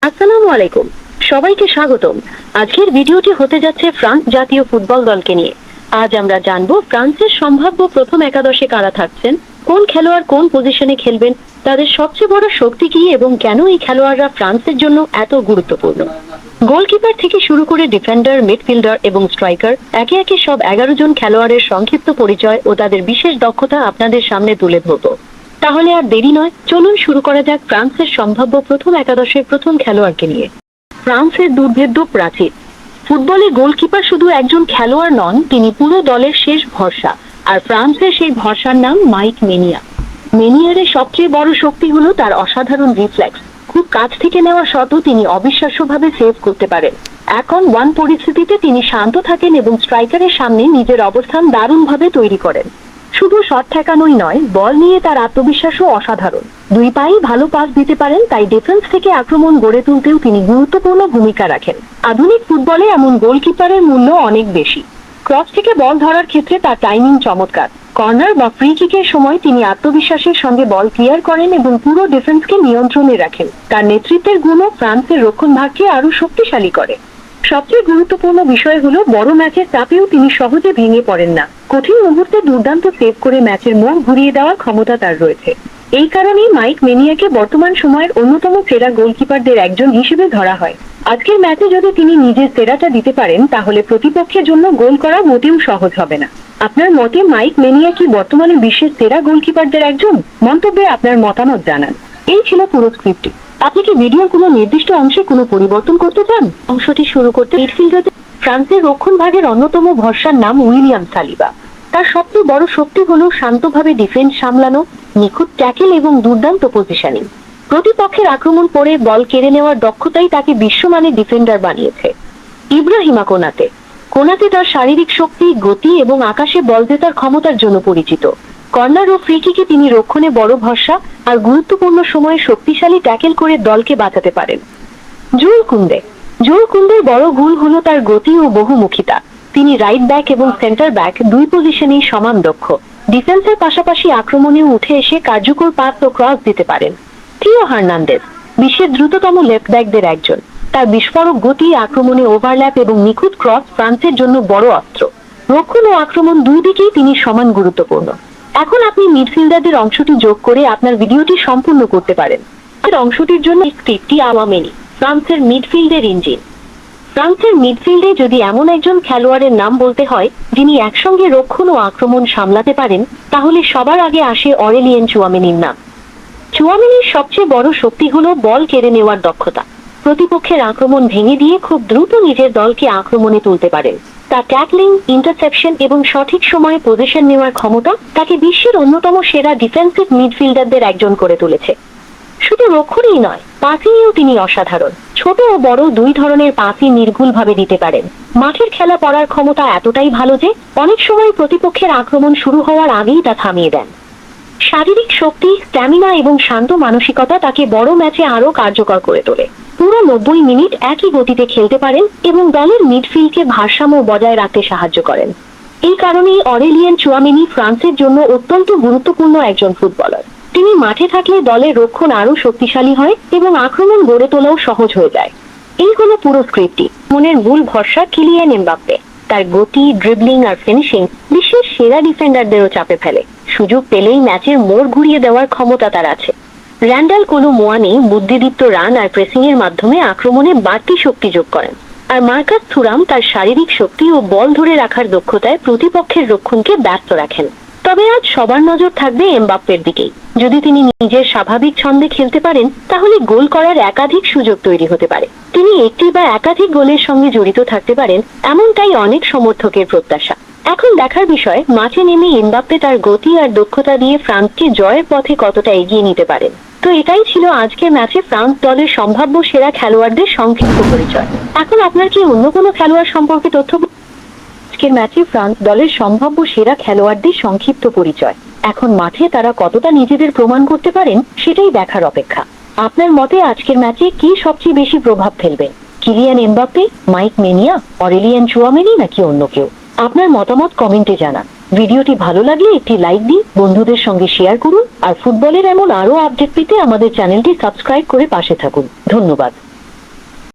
আসসালামু আলাইকুম, সবাইকে স্বাগতম। আজকের ভিডিওটি হতে যাচ্ছে ফ্রান্স জাতীয় ফুটবল দলকে নিয়ে। আজ আমরা জানবো ফ্রান্সের সম্ভাব্য প্রথম একাদশে কারা থাকছেন, কোন খেলোয়াড় কোন পজিশনে খেলবেন, তাদের সবচেয়ে বড় শক্তি কি এবং কেন এই খেলোয়াড়রা ফ্রান্সের জন্য এত গুরুত্বপূর্ণ। গোলকিপার থেকে শুরু করে ডিফেন্ডার, মিডফিল্ডার এবং স্ট্রাইকার, একে একে সব 11 জন খেলোয়াড়ের সংক্ষিপ্ত পরিচয় ও তাদের বিশেষ দক্ষতা আপনাদের সামনে তুলে ধরবো। তাহলে আর দেরি নয়, চলুন শুরু করা যাক ফ্রান্সের সম্ভাব্য প্রথম একাদশের প্রথম খেলোয়াড়কে নিয়ে। ফ্রান্সের দুর্ভেদ্য প্রাচীর। ফুটবলে গোলকিপার শুধু একজন খেলোয়াড় নন, তিনি পুরো দলের শেষ ভরসা। আর ফ্রান্সের সেই ভরসার নাম মাইক মেনিয়া। মেনিয়ারের সবচেয়ে বড় শক্তি হলো তার অসাধারণ রিফ্লেক্স। খুব কাছ থেকে নেওয়া শটও তিনি অবিশ্বাস্যভাবে সেভ করতে পারেন। এখন ওয়ান পরিস্থিতিতে তিনি শান্ত থাকেন এবং স্ট্রাইকারের সামনে নিজের অবস্থান দারুণভাবে তৈরি করেন। শুধু শট ঠেকানোই নয়, বল নিয়ে তার আত্মবিশ্বাসও অসাধারণ। দুই পায়েই ভালো পাস দিতে পারেন, তাই ডিফেন্স থেকে আক্রমণ গড়ে তুলতেও তিনি গুরুত্বপূর্ণ ভূমিকা রাখেন। আধুনিক ফুটবলে এমন গোলকিপারের মূল্য অনেক বেশি। ক্রস থেকে বল ধরার ক্ষেত্রে তার টাইমিং চমৎকার। কর্নার বা ফ্রি কিকের সময় তিনি আত্মবিশ্বাসের সঙ্গে বল ক্লিয়ার করেন এবং পুরো ডিফেন্সকে নিয়ন্ত্রণে রাখেন। তার নেতৃত্বের গুণও ফ্রান্সের রক্ষণভাগকে আরো শক্তিশালী করে। সবচেয়ে গুরুত্বপূর্ণ বিষয় হলো বড় ম্যাচের চাপেও তিনি সহজে ভেঙে পড়েন না। কঠিন মুহূর্তে দুর্দান্ত সেভ করে ম্যাচের মোড় ঘুরিয়ে দেওয়ার ক্ষমতা তার রয়েছে। এই কারণেই মাইক মেনিয়াকে বর্তমান সময়ের অন্যতম সেরা গোলকিপারদের একজন হিসেবে ধরা হয়। আজকের ম্যাচে যদি তিনি নিজের সেরাটা দিতে পারেন, তাহলে প্রতিপক্ষের জন্য গোল করা মোটেও সহজ হবে না। আপনার মতে মাইক মেনিয়া কি বর্তমানে বিশ্বের সেরা গোলকিপারদের একজন? মন্তব্যে আপনার মতামত জানান। এই ছিল পুরো স্ক্রিপ্টটি। আপনি কি ভিডিওর কোনো নির্দিষ্ট অংশে কোনো পরিবর্তন করতে চান? অংশটি শুরু করতে মিডফিল্ডারে ফ্রান্সের রক্ষণ ভাগের অন্যতম ভরসার নাম উইলিয়াম সালিবা। তার সবচেয়ে বড় শক্তি হলো শান্তভাবে ডিফেন্স সামলানো, নিখুঁত ট্যাকেল এবং দুর্দান্ত পজিশনিং। প্রতিপক্ষের আক্রমণ পড়ে বল কেড়ে নেওয়ার দক্ষতাই তাকে বিশ্বমানের ডিফেন্ডার বানিয়েছে। ইব্রাহিমা কোনাতে। কোনাতে তার শারীরিক শক্তি, গতি এবং আকাশে বল জেতার ক্ষমতার জন্য পরিচিত। কর্নার ও ফ্রি কিকে তিনি রক্ষণে বড় ভরসা, আর গুরুত্বপূর্ণ সময়ে শক্তিশালী ট্যাকেল করে দলকে বাঁচাতে পারেন। জুল কুন্দে। জুল কুন্দের বড় গুণ হলো তার গতি ও বহুমুখিতা। তিনি রাইট ব্যাক এবং সেন্টার ব্যাক দুই পজিশনেই সমান দক্ষ। ডিফেন্সের পাশাপাশি আক্রমণেও উঠে এসে কার্যকর পাস ও ক্রস দিতে পারেন। থিও হার্নান্দেজ বিশ্বের দ্রুততম লেফট ব্যাকদের একজন। তার বিস্ফোরক গতি, আক্রমণে ওভারল্যাপ এবং নিখুঁত ক্রস ফ্রান্সের জন্য বড় অস্ত্র। রক্ষণ ও আক্রমণ দুই দিকেই তিনি সমান গুরুত্বপূর্ণ। এখন আপনি মিডফিল্ডারদের অংশটি যোগ করে আপনার ভিডিওটি সম্পূর্ণ করতে পারেন। এর অংশটির জন্য স্ক্রিপ্টটি আওয়ামেনি, ফ্রান্সের মিডফিল্ডের ইঞ্জিন। ফ্রান্সের মিডফিল্ডে যদি এমন একজন খেলোয়াড়ের নাম বলতে হয় যিনি একসঙ্গে রক্ষণ ও আক্রমণ সামলাতে পারেন, তাহলে সবার আগে আসে অরেলিয়েন চুয়ামেনির নাম। চুয়ামেনির সবচেয়ে বড় শক্তি হলো বল কেড়ে নেওয়ার দক্ষতা। প্রতিপক্ষের আক্রমণ ভেঙে দিয়ে খুব দ্রুত নিজের দলকে আক্রমণে তুলতে পারেন। তার ট্যাকলিং, ইন্টারসেপশন এবং সঠিক সময়ে পজিশন নেওয়ার ক্ষমতা তাকে বিশ্বের অন্যতম সেরা ডিফেন্সিভ মিডফিল্ডারদের একজন করে তুলেছে। শুধু রক্ষণেই নয়, পাসিংয়েও তিনি অসাধারণ। ছোট ও বড় দুই ধরনের পাসই নির্ভুলভাবে দিতে পারেন। মাঠের খেলা পড়ার ক্ষমতা এতটাই ভালো যে অনেক সময় প্রতিপক্ষের আক্রমণ শুরু হওয়ার আগেই তা থামিয়ে দেন। শারীরিক শক্তি, স্ট্যামিনা এবং শান্ত মানসিকতা তাকে বড় ম্যাচে আরো কার্যকর করে তোলে। পুরো 90 মিনিট একই গতিতে খেলতে পারেন এবং দলের মিডফিল্ডকে ভারসাম্য বজায় রাখতে সাহায্য করেন। এই কারণেই অরেলিয়েন চুয়ামেনি ফ্রান্সের জন্য অত্যন্ত গুরুত্বপূর্ণ একজন ফুটবলার। তিনি মাঠে থাকলে দলের রক্ষণ আরো শক্তিশালী হয় এবং আক্রমণ গড়ে তোলাও সহজ হয়ে যায়। এই হলো পুরো স্ক্রিপ্টটি। মনের মূল ভরসা কিলিয়ান এমবাপ্পে। তার গতি, ড্রিবলিং আর ফিনিশিং বিশ্বের সেরা ডিফেন্ডারদেরও চাপে ফেলে। সুযোগ পেলেই ম্যাচের মোড় ঘুরিয়ে দেওয়ার ক্ষমতা তার আছে। র্যান্ডাল কোলো মুয়ানি বুদ্ধিদীপ্ত রান আর প্রেসিং এর মাধ্যমে আক্রমণে বাড়তি শক্তি যোগ করেন। আর মার্কাস থুরাম তার শারীরিক শক্তি ও বল ধরে রাখার দক্ষতায় প্রতিপক্ষের রক্ষণকে ব্যস্ত রাখেন। তবে আজ সবার নজর থাকবে এমবাপ্পের দিকেই। যদি তিনি নিজের স্বাভাবিক ছন্দে খেলতে পারেন, তাহলে গোল করার একাধিক সুযোগ তৈরি হতে পারে। তিনি একটি বা একাধিক গোলের সঙ্গে জড়িত থাকতে পারেন, এমনটাই অনেক সমর্থকের প্রত্যাশা। এখন দেখার বিষয়, মাঠে নেমে এমবাপ্পে তার গতি আর দক্ষতা দিয়ে ফ্রান্সকে জয়ের পথে কতটা এগিয়ে নিতে পারেন। তো এটাই ছিল আজকের ম্যাচে ফ্রান্স দলের সম্ভাব্য সেরা খেলোয়াড়দের সংক্ষিপ্ত পরিচয়। এখন আপনার কি অন্য কোনো খেলোয়াড় সম্পর্কে তথ্য? আজকের ম্যাচে ফ্রান্স দলের সম্ভাব্য সেরা খেলোয়াড়দের সংক্ষিপ্ত পরিচয়। এখন মাঠে তারা কতটা নিজেদের প্রমাণ করতে পারেন সেটাই দেখার অপেক্ষা। আপনার মতে আজকের ম্যাচে কি সবচেয়ে বেশি প্রভাব ফেলবে? কিলিয়ান এমবাপ্পে, মাইক মেনিয়া, অরেলিয়ান চুয়ামেনি নাকি অন্য কেউ? আপনার মতামত কমেন্টে জানান। ভিডিওটি ভালো লাগলে একটি লাইক দিন, বন্ধুদের সঙ্গে শেয়ার করুন আর ফুটবলের এমন আরো আপডেট পেতে আমাদের চ্যানেলটি সাবস্ক্রাইব করে পাশে থাকুন। ধন্যবাদ।